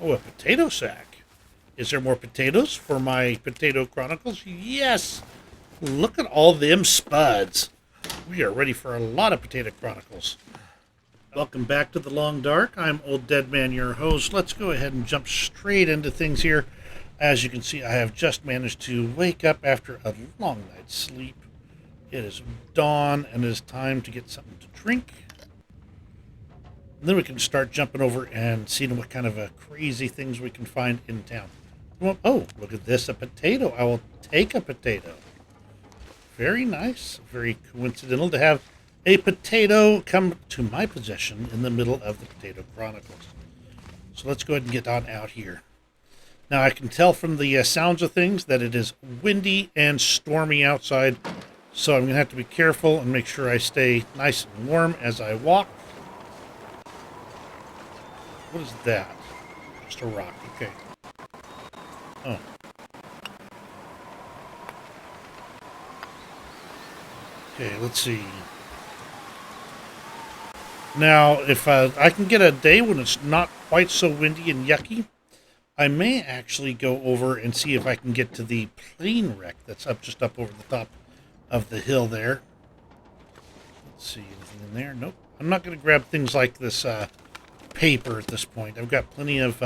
Oh, a potato sack. Is there more potatoes for my Potato Chronicles? Yes! Look at all them spuds. We are ready for a lot of Potato Chronicles. Welcome back to The Long Dark. I'm Old Dead Man, your host. Let's go ahead and jump straight into things here. As you can see, I have just managed to wake up after a long night's sleep. It is dawn, and it is time to get something to drink. And then we can start jumping over and seeing what kind of crazy things we can find in town. Oh, look at this, a potato. I will take a potato. Very nice. Very coincidental to have a potato come to my possession in the middle of the Potato Chronicles. So let's go ahead and get on out here. Now I can tell from the sounds of things that it is windy and stormy outside. So I'm going to have to be careful and make sure I stay nice and warm as I walk. What is that? Just a rock. Okay. Oh. Okay, let's see. Now, if I can get a day when it's not quite so windy and yucky, I may actually go over and see if I can get to the plane wreck that's just up over the top of the hill there. Let's see, anything in there? Nope. I'm not going to grab things like this paper at this point. I've got plenty of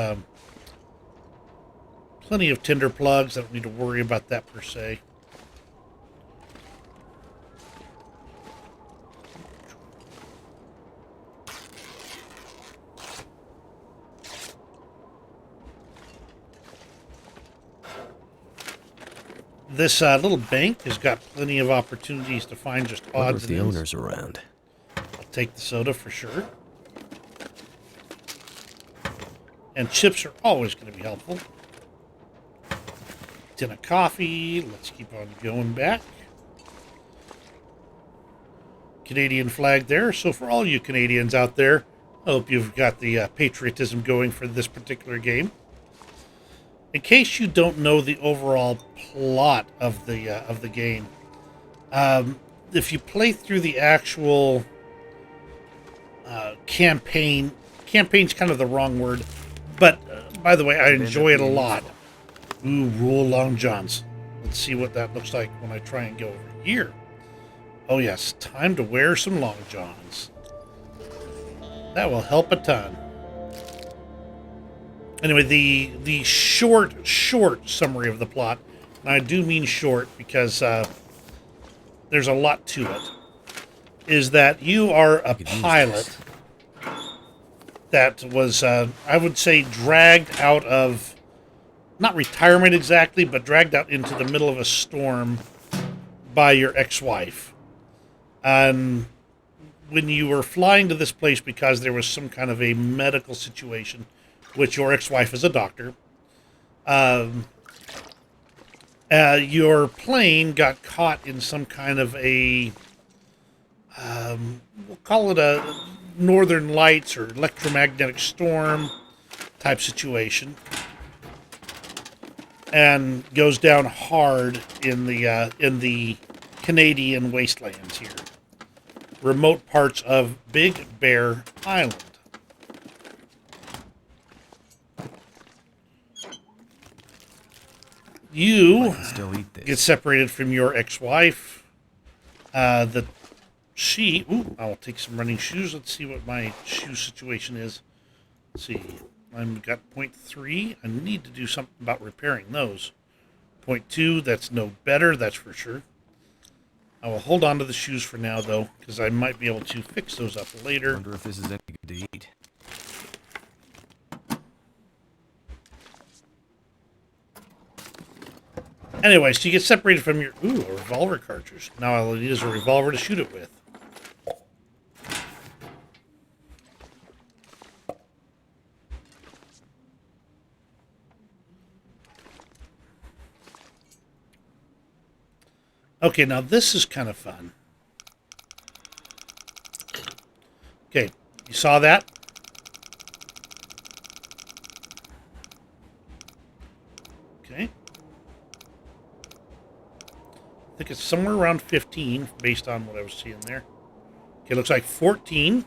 tinder plugs. I don't need to worry about that per se. This little bank has got plenty of opportunities to find just odds and ends. The owner's around. I'll take the soda for sure. And chips are always going to be helpful. Tin of coffee. Let's keep on going back. Canadian flag there. So for all you Canadians out there, I hope you've got the patriotism going for this particular game. In case you don't know the overall plot of the game, if you play through the actual campaign's kind of the wrong word, but by the way, I enjoy it a lot. Ooh, rule long johns. Let's see what that looks like when I try and go over here. Oh yes, time to wear some long johns. That will help a ton. Anyway, the short summary of the plot, and I do mean short because there's a lot to it, is that you are a pilot that was, I would say, dragged out of, not retirement exactly, but dragged out into the middle of a storm by your ex-wife. And when you were flying to this place because there was some kind of a medical situation, which your ex-wife is a doctor, your plane got caught in some kind of a, we'll call it a northern lights or electromagnetic storm type situation, and goes down hard in the Canadian wastelands here, remote parts of Big Bear Island. You get separated from your ex-wife. I will take some running shoes. Let's see what my shoe situation is. Let's see. I've got 0.3. I need to do something about repairing those. 0.2, that's no better, that's for sure. I will hold on to the shoes for now, though, because I might be able to fix those up later. I wonder if this is any good to eat. Anyway, so you get separated from your... Ooh, a revolver cartridge. Now all I need is a revolver to shoot it with. Okay, now this is kind of fun. Okay, you saw that? Okay. I think it's somewhere around 15, based on what I was seeing there. Okay, looks like 14.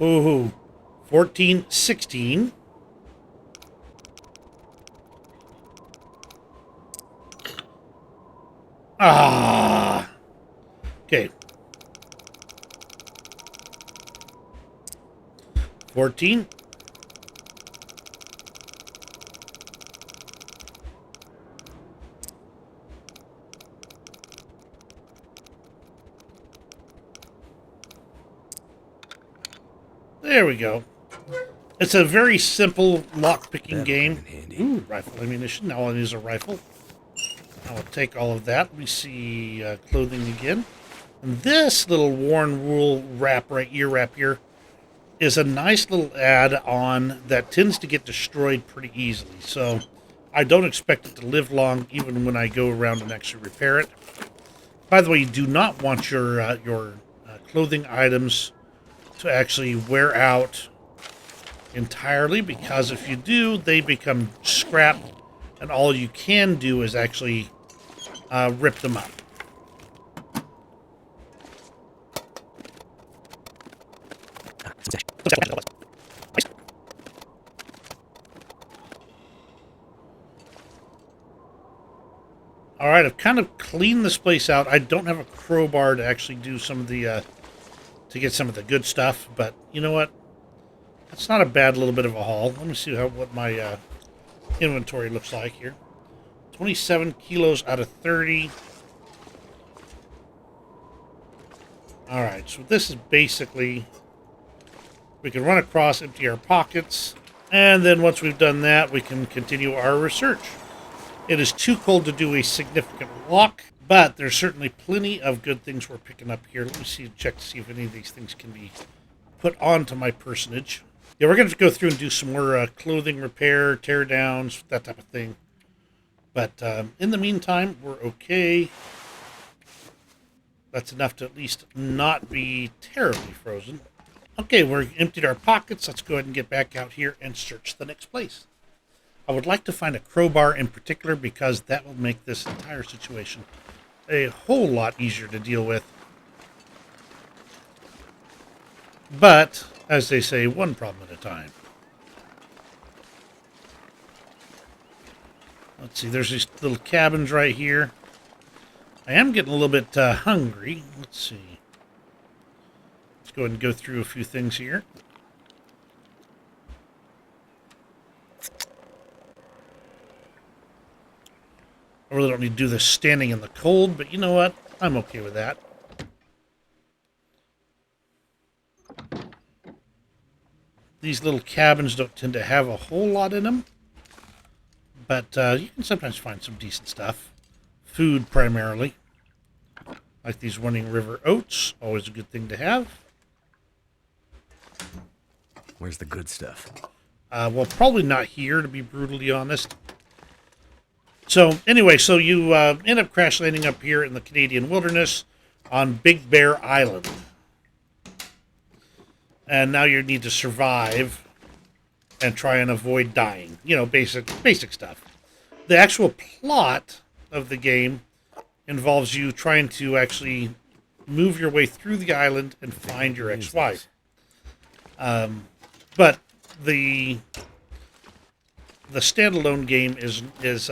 Ooh, 14, 16. Ah. Okay. 14. There we go. It's a very simple lock-picking That'll game. come in handy. Ooh, rifle ammunition. Now I'll use a rifle. I will take all of that. We see clothing again. And this little worn wool wrap right ear wrap here is a nice little add-on that tends to get destroyed pretty easily. So I don't expect it to live long even when I go around and actually repair it. By the way, you do not want your clothing items to actually wear out entirely, because if you do, they become scrap, and all you can do is actually rip them up. All right, I've kind of cleaned this place out. I don't have a crowbar to actually do some of the to get some of the good stuff, but you know what? That's not a bad little bit of a haul. Let me see what my inventory looks like here. 27 kilos out of 30. All right, so this is basically, we can run across, empty our pockets, and then once we've done that, we can continue our research. It is too cold to do a significant walk, but there's certainly plenty of good things we're picking up here. Let me check to see if any of these things can be put onto my personage. Yeah, we're going to go through and do some more clothing repair, tear downs, that type of thing. But in the meantime, we're okay. That's enough to at least not be terribly frozen. Okay, we're emptied our pockets. Let's go ahead and get back out here and search the next place. I would like to find a crowbar in particular because that will make this entire situation a whole lot easier to deal with. But, as they say, one problem at a time. Let's see, there's these little cabins right here. I am getting a little bit hungry. Let's see. Let's go ahead and go through a few things here. I really don't need to do this standing in the cold, but you know what? I'm okay with that. These little cabins don't tend to have a whole lot in them, but you can sometimes find some decent stuff. Food, primarily. Like these Running River oats, always a good thing to have. Where's the good stuff? Well, probably not here, to be brutally honest. So, anyway, so you end up crash landing up here in the Canadian wilderness on Big Bear Island. And now you need to survive and try and avoid dying. You know, basic stuff. The actual plot of the game involves you trying to actually move your way through the island and find your ex-wife. But the standalone game is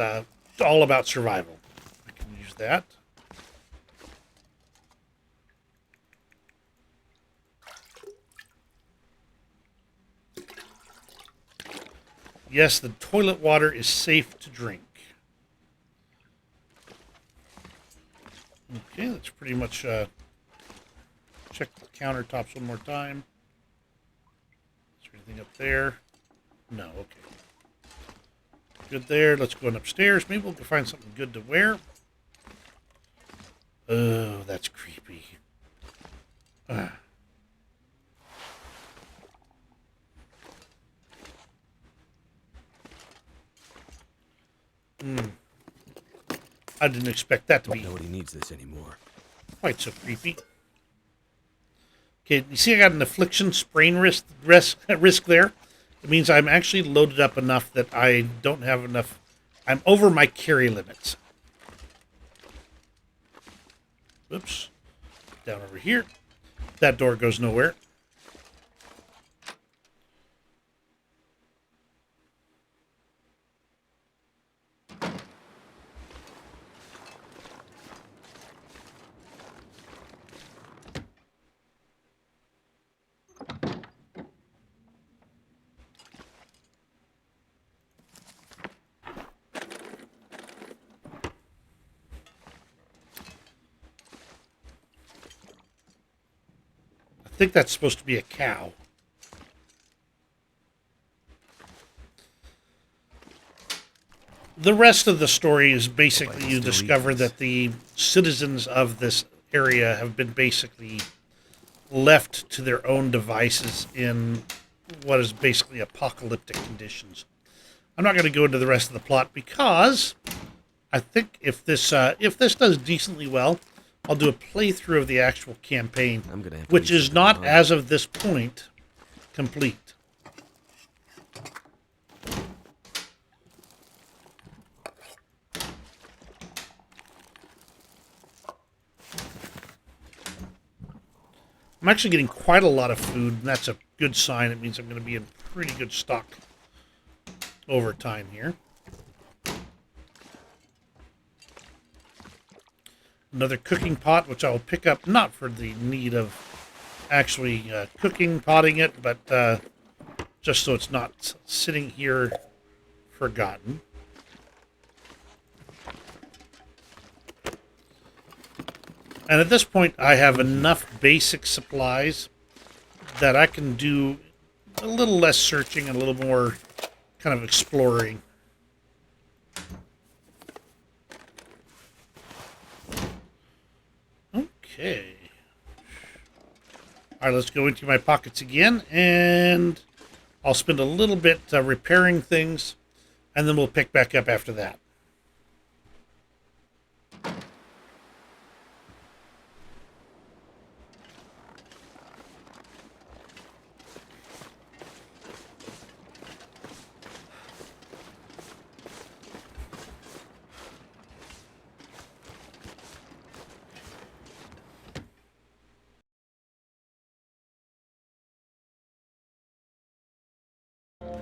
all about survival. I can use that. Yes, the toilet water is safe to drink. Okay, let's pretty much check the countertops one more time. Is there anything up there? No, okay. Good there. Let's go on upstairs. Maybe we'll find something good to wear. Oh, that's creepy. I didn't expect that to be Nobody needs this anymore. quite so creepy. Okay, you see I got an affliction sprain risk there. It means I'm actually loaded up enough that I don't have enough. I'm over my carry limits. Oops. Down over here. That door goes nowhere. think that's supposed to be a cow. The rest of the story is basically you discover that the citizens of this area have been basically left to their own devices in what is basically apocalyptic conditions. I'm not going to go into the rest of the plot because I think if this does decently well, I'll do a playthrough of the actual campaign, which is not, as of this point, complete. I'm actually getting quite a lot of food, and that's a good sign. It means I'm going to be in pretty good stock over time here. Another cooking pot, which I will pick up, not for the need of actually cooking, potting it, but just so it's not sitting here forgotten. And at this point, I have enough basic supplies that I can do a little less searching and a little more kind of exploring. Okay. All right, let's go into my pockets again, and I'll spend a little bit repairing things, and then we'll pick back up after that.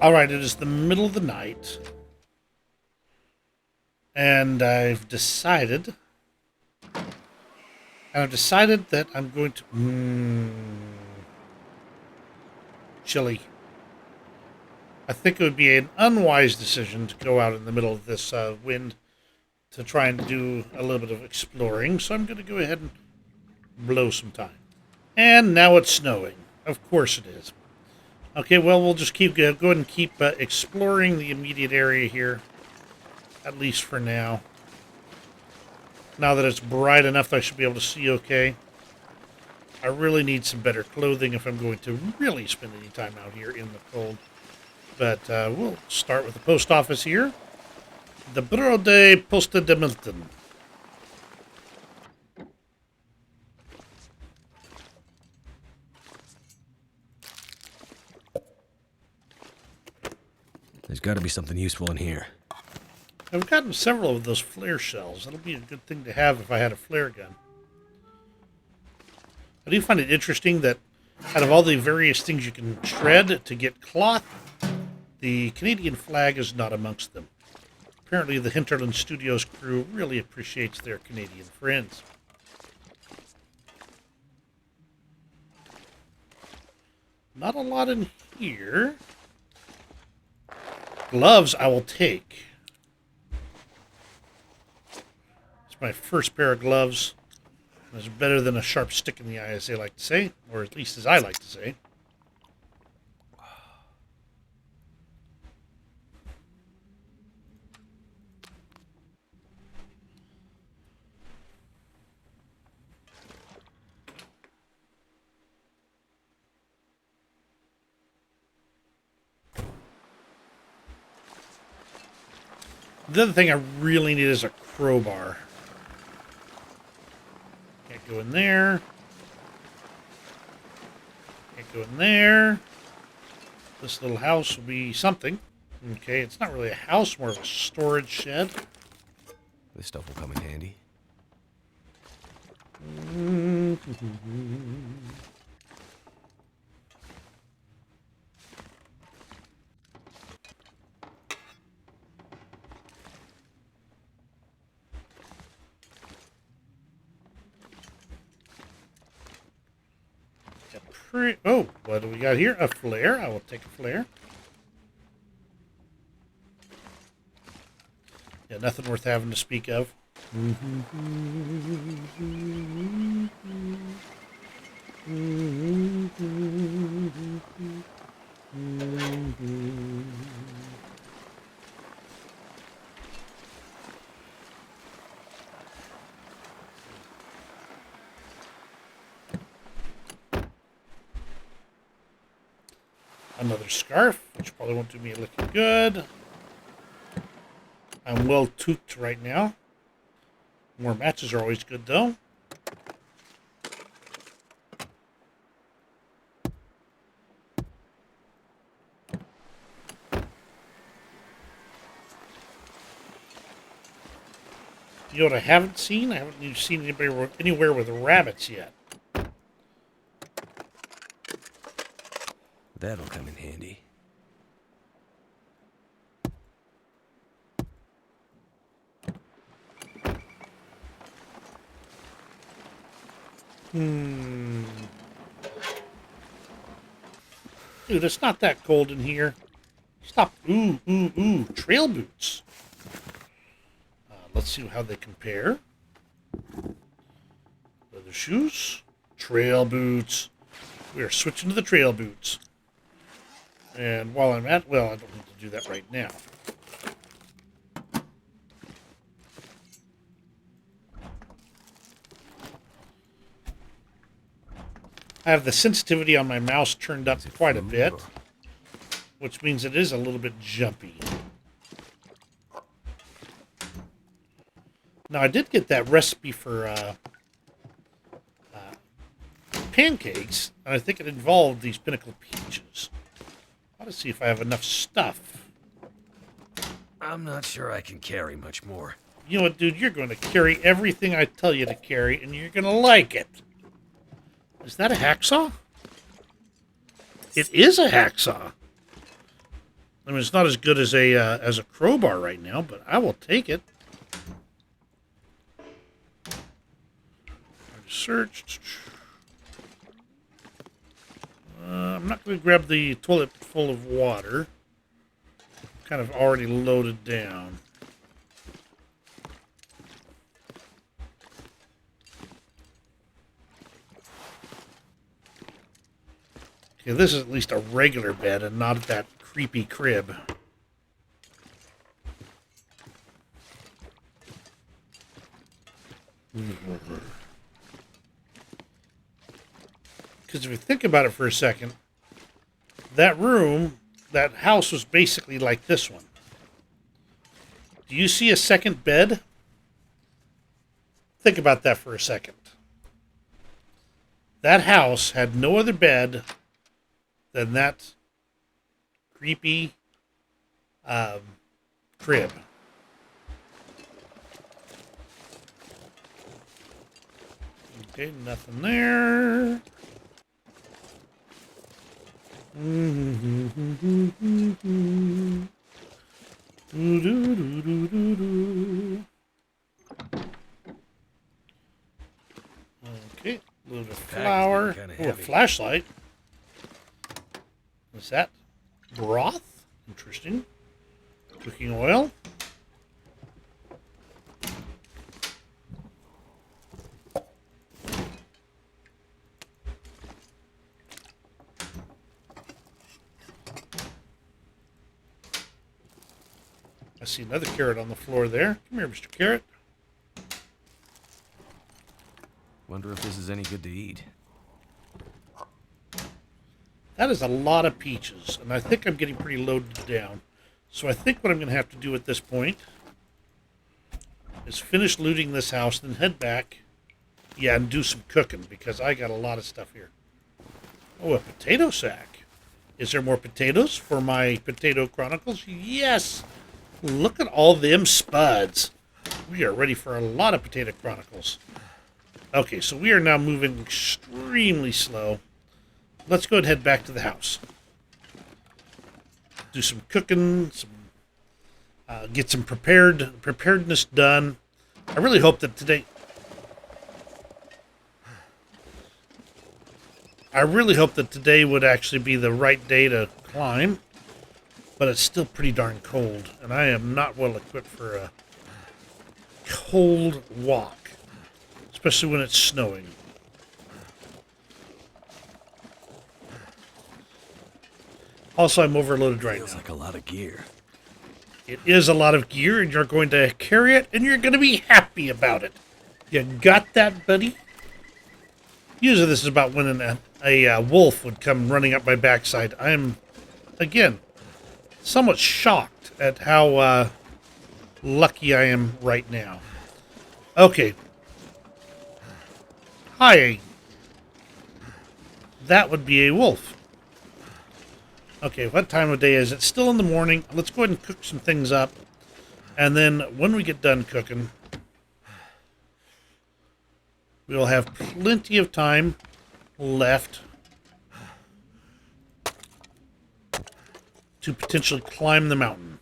All right, it is the middle of the night, and I've decided that I'm going to chili. I think it would be an unwise decision to go out in the middle of this wind to try and do a little bit of exploring, so I'm going to go ahead and blow some time. And now it's snowing. Of course it is. Okay, well, we'll just go ahead and keep exploring the immediate area here, at least for now. Now that it's bright enough, I should be able to see okay. I really need some better clothing if I'm going to really spend any time out here in the cold. But we'll start with the post office here. The Bureau de Poste de Milton. There's got to be something useful in here. I've gotten several of those flare shells. That'll be a good thing to have if I had a flare gun. I do find it interesting that out of all the various things you can shred to get cloth, the Canadian flag is not amongst them. Apparently the Hinterland Studios crew really appreciates their Canadian friends. Not a lot in here. Gloves I will take. It's my first pair of gloves. It's better than a sharp stick in the eye, as they like to say, or at least as I like to say. The other thing I really need is a crowbar. Can't go in there. Can't go in there. This little house will be something. Okay, it's not really a house, more of a storage shed. This stuff will come in handy. Oh, what do we got here? A flare. I will take a flare. Yeah, nothing worth having to speak of. Another scarf, which probably won't do me looking good. I'm well toothed right now. More matches are always good, though. You know what I haven't seen? I haven't even seen anybody anywhere with rabbits yet. That'll come in handy. Dude, it's not that cold in here. Stop. Ooh, ooh, ooh. Trail boots. Let's see how they compare. Leather shoes. Trail boots. We are switching to the trail boots. And while I'm at... Well, I don't need to do that right now. I have the sensitivity on my mouse turned up quite a bit, which means it is a little bit jumpy. Now, I did get that recipe for pancakes, and I think it involved these pinnacle peaches. I want to see if I have enough stuff. I'm not sure I can carry much more. You know what, dude? You're going to carry everything I tell you to carry, and you're going to like it. Is that a hacksaw? It is a hacksaw. I mean, it's not as good as a crowbar right now, but I will take it. Search. I'm not going to grab the toilet full of water. Kind of already loaded down. Okay, this is at least a regular bed and not that creepy crib. Because if you think about it for a second, that room, that house was basically like this one. Do you see a second bed? Think about that for a second. That house had no other bed than that creepy crib. Okay, nothing there. Okay, a little bit of flour. Oh, a flashlight. What's that? Broth? Interesting. Cooking oil. I see another carrot on the floor there. Come here, Mr. Carrot. Wonder if this is any good to eat. That is a lot of peaches, and I think I'm getting pretty loaded down. So I think what I'm going to have to do at this point is finish looting this house, then head back, yeah, and do some cooking, because I got a lot of stuff here. Oh, a potato sack. Is there more potatoes for my Potato Chronicles? Yes! Look at all them spuds. We are ready for a lot of Potato Chronicles. Okay, so we are now moving extremely slow. Let's go and head back to the house. Do some cooking, get some preparedness done. I really hope that today... would actually be the right day to climb. But it's still pretty darn cold, and I am not well equipped for a cold walk, especially when it's snowing. Also, I'm overloaded right Feels now. like a lot of gear. It is a lot of gear, and you're going to carry it, and you're going to be happy about it. You got that, buddy? Usually this is about when a wolf would come running up my backside. I am, again, somewhat shocked at how lucky I am right now. Okay. Hi. That would be a wolf. Okay, what time of day is it? Still in the morning. Let's go ahead and cook some things up. And then when we get done cooking, we'll have plenty of time left to potentially climb the mountain.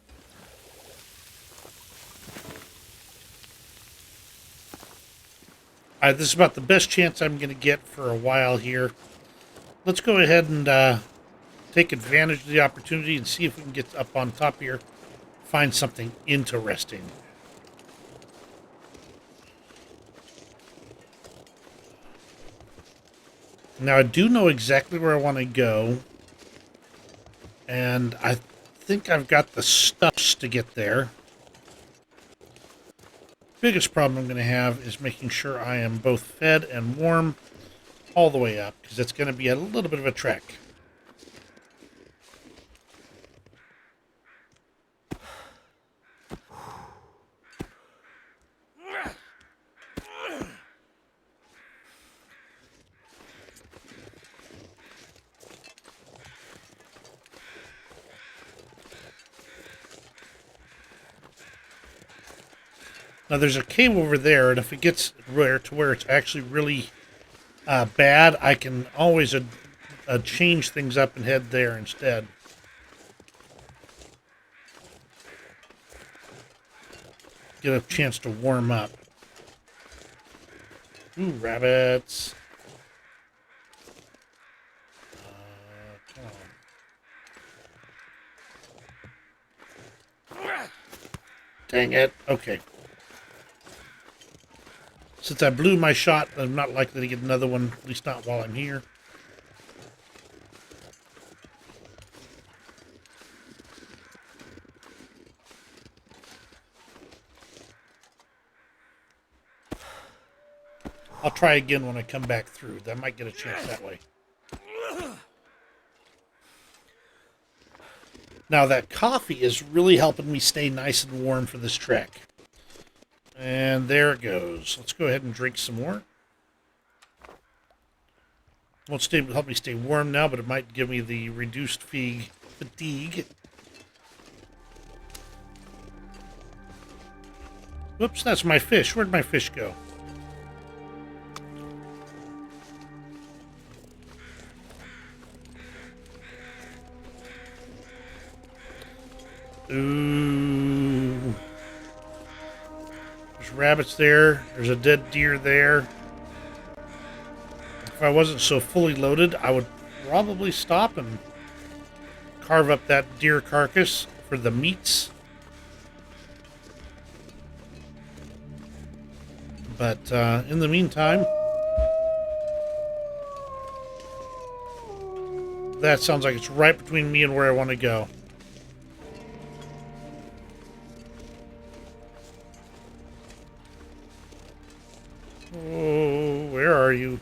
All right, this is about the best chance I'm going to get for a while here. Let's go ahead and take advantage of the opportunity and see if we can get up on top here, find something interesting. Now, I do know exactly where I want to go, and I think I've got the stuffs to get there. Biggest problem I'm going to have is making sure I am both fed and warm all the way up, because it's going to be a little bit of a trek. Now, there's a cave over there, and if it gets to where it's actually really bad, I can always change things up and head there instead. Get a chance to warm up. Ooh, rabbits. Come on. Dang it. Okay. Since I blew my shot, I'm not likely to get another one, at least not while I'm here. I'll try again when I come back through. I might get a chance that way. Now, that coffee is really helping me stay nice and warm for this trek. And there it goes. Let's go ahead and drink some more. Won't help me stay warm now, but it might give me the reduced fatigue. Whoops, that's my fish. Where'd my fish go? Ooh. There's rabbits there. There's a dead deer there. If I wasn't so fully loaded, I would probably stop and carve up that deer carcass for the meats. But in the meantime, that sounds like it's right between me and where I want to go. Oh, where are you?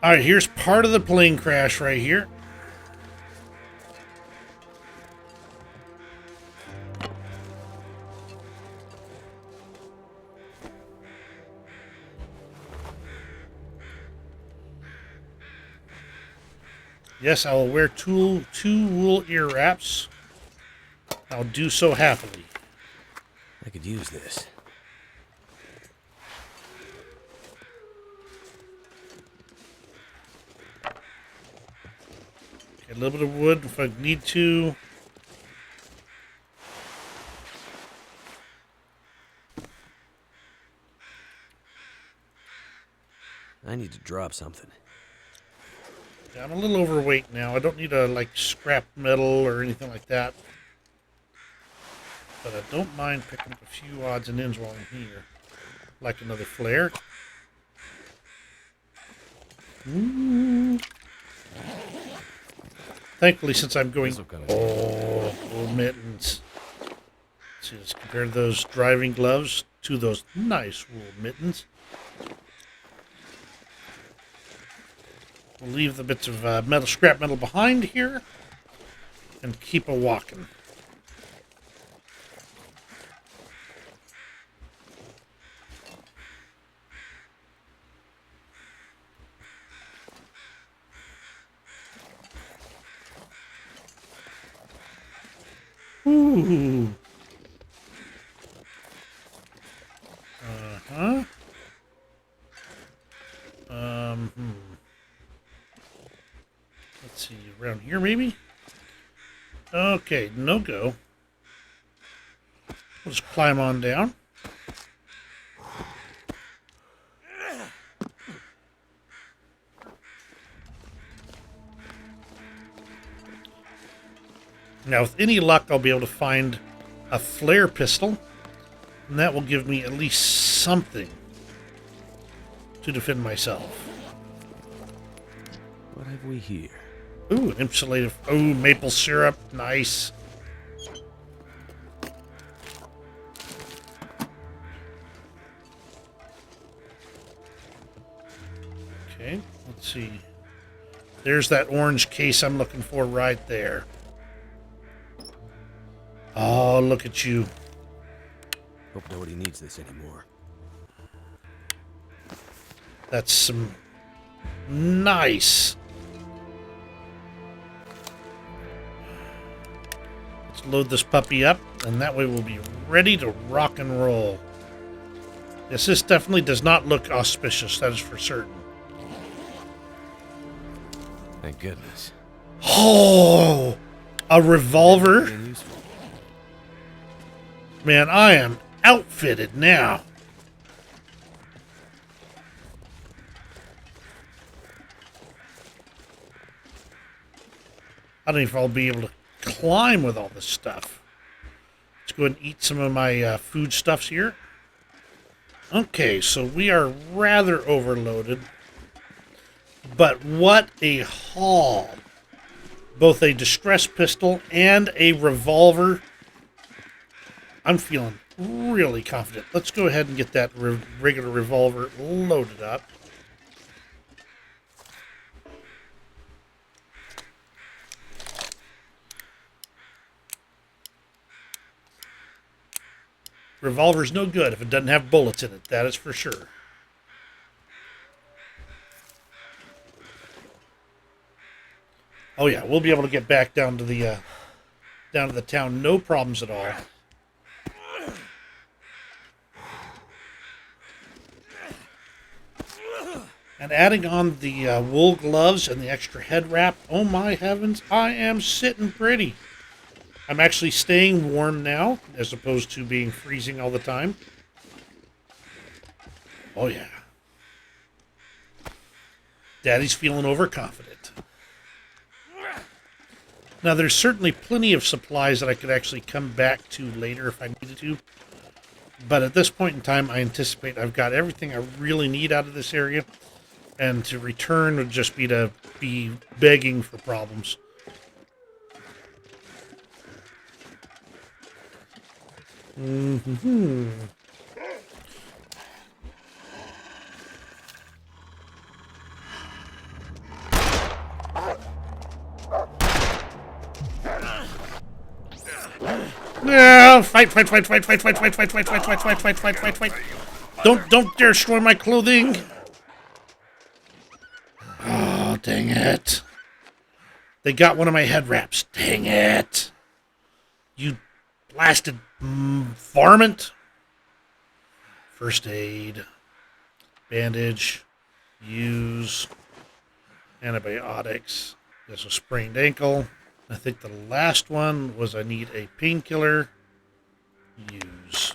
All right, here's part of the plane crash right here. Yes, I will wear two wool ear wraps. I'll do so happily. I could use this. A little bit of wood if I need to. I need to drop something. Yeah, I'm a little overweight now. I don't need to, like, scrap metal or anything like that. But I don't mind picking up a few odds and ends while I'm here. Like another flare. Ooh. Thankfully, since I'm going... Oh, mittens. Let's see, let's compare those driving gloves to those nice wool mittens. We'll leave the bits of metal, scrap metal behind here and keep a-walking. Ooh. Uh-huh. Let's see, around here maybe? Okay, no go. We'll just climb on down. Now, with any luck, I'll be able to find a flare pistol, and that will give me at least something to defend myself. What have we here? Ooh, insulative. Ooh, maple syrup. Nice. Okay, let's see. There's that orange case I'm looking for right there. Oh, look at you. Hope nobody needs this anymore. That's some nice. Let's load this puppy up, and that way we'll be ready to rock and roll. Yes, this definitely does not look auspicious, that is for certain. Thank goodness. Oh, a revolver? Man, I am outfitted now. I don't know if I'll be able to climb with all this stuff. Let's go ahead and eat some of my food stuffs here. Okay, so we are rather overloaded. But what a haul. Both a distress pistol and a revolver. I'm feeling really confident. Let's go ahead and get that regular revolver loaded up. Revolver's no good if it doesn't have bullets in it, that is for sure. Oh yeah, we'll be able to get back down to the town, no problems at all. And adding on the wool gloves and the extra head wrap, oh my heavens, I am sitting pretty. I'm actually staying warm now, as opposed to being freezing all the time. Oh yeah. Daddy's feeling overconfident. Now, there's certainly plenty of supplies that I could actually come back to later if I needed to. But at this point in time, I anticipate I've got everything I really need out of this area. And to return would just be to be begging for problems. Mm-hmm. Yeah, fight. Don't dare destroy my clothing. Oh, dang it. They got one of my head wraps. Dang it. You blasted varmint. First aid. Bandage. Use. Antibiotics. There's a sprained ankle. I think the last one was I need a painkiller. Use.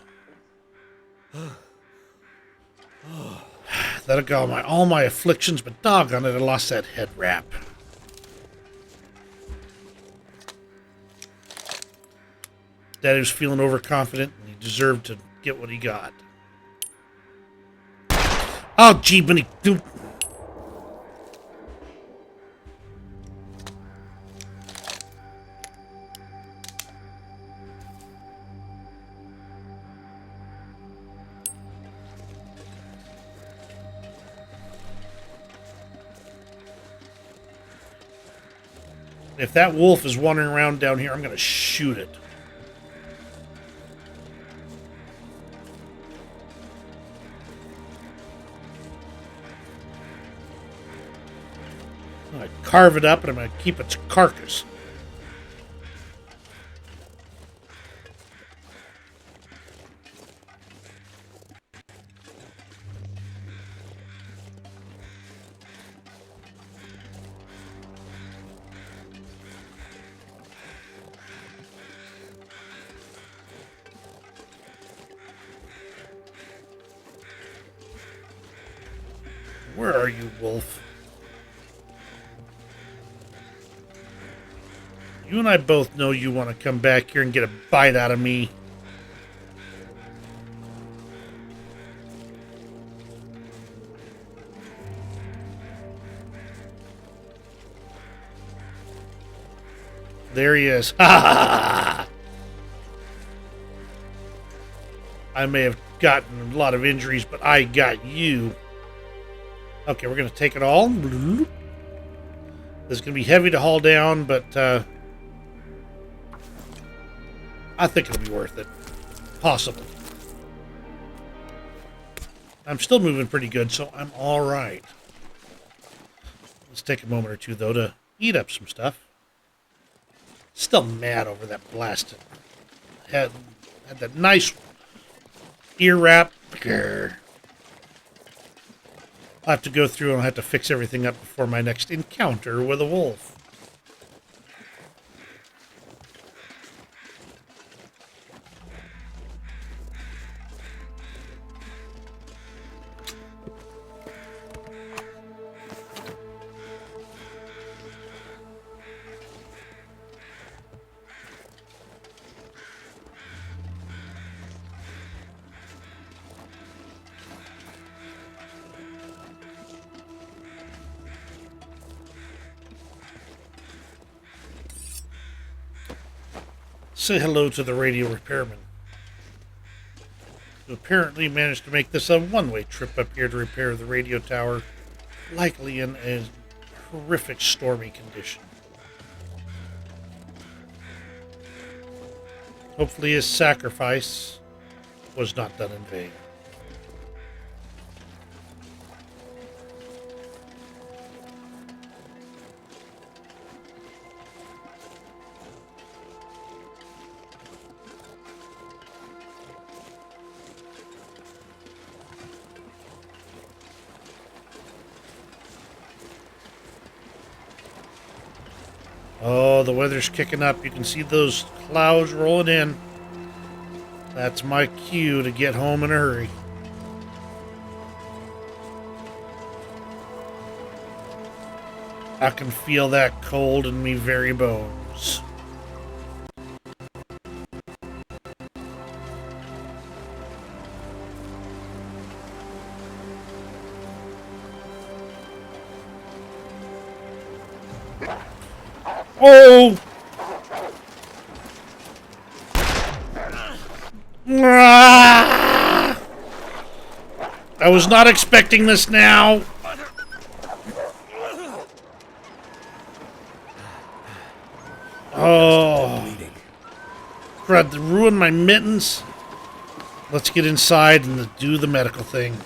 That'll go all my afflictions, but doggone it, I lost that head wrap. Daddy was feeling overconfident, and he deserved to get what he got. Oh, gee, but dude. If that wolf is wandering around down here, I'm going to shoot it. I'm going to carve it up, and I'm going to keep its carcass. Where are you, wolf? You and I both know you want to come back here and get a bite out of me. There he is. Ha ha! I may have gotten a lot of injuries, but I got you. Okay, we're going to take it all. This is going to be heavy to haul down, but I think it'll be worth it. Possibly. I'm still moving pretty good, so I'm all right. Let's take a moment or two, though, to eat up some stuff. Still mad over that blasted. Had that nice ear wrap. Grr. I'll have to go through and I'll have to fix everything up before my next encounter with a wolf. Say hello to the radio repairman, who apparently managed to make this a one-way trip up here to repair the radio tower, likely in a horrific stormy condition. Hopefully his sacrifice was not done in vain. Oh, the weather's kicking up. You can see those clouds rolling in. That's my cue to get home in a hurry. I can feel that cold in me very bones. Oh! Ah! I was not expecting this now. Oh. Crud, ruined my mittens. Let's get inside and do the medical thing.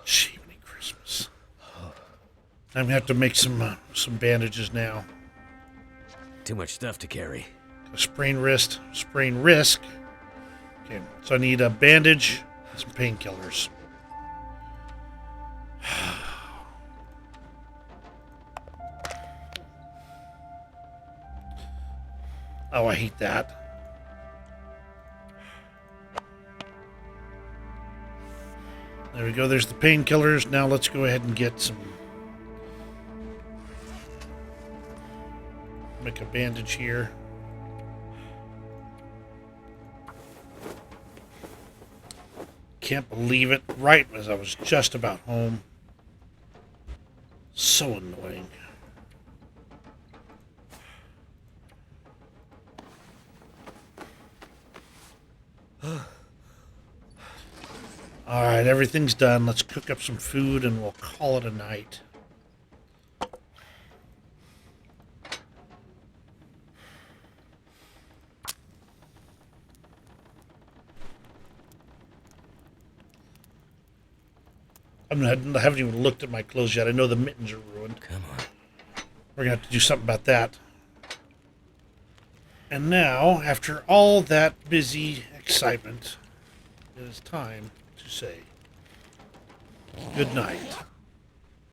Cheaply Christmas. I'm gonna have to make some bandages now. Too much stuff to carry. A sprained wrist, sprained wrist. Okay, so I need a bandage and some painkillers. Oh, I hate that. There we go. There's the painkillers. Now let's go ahead and get some. Make a bandage here. Can't believe it. Right as I was just about home. So annoying. Alright, everything's done. Let's cook up some food and we'll call it a night. I haven't even looked at my clothes yet. I know the mittens are ruined. Come on. We're going to have to do something about that. And now, after all that busy excitement, it is time to say good night.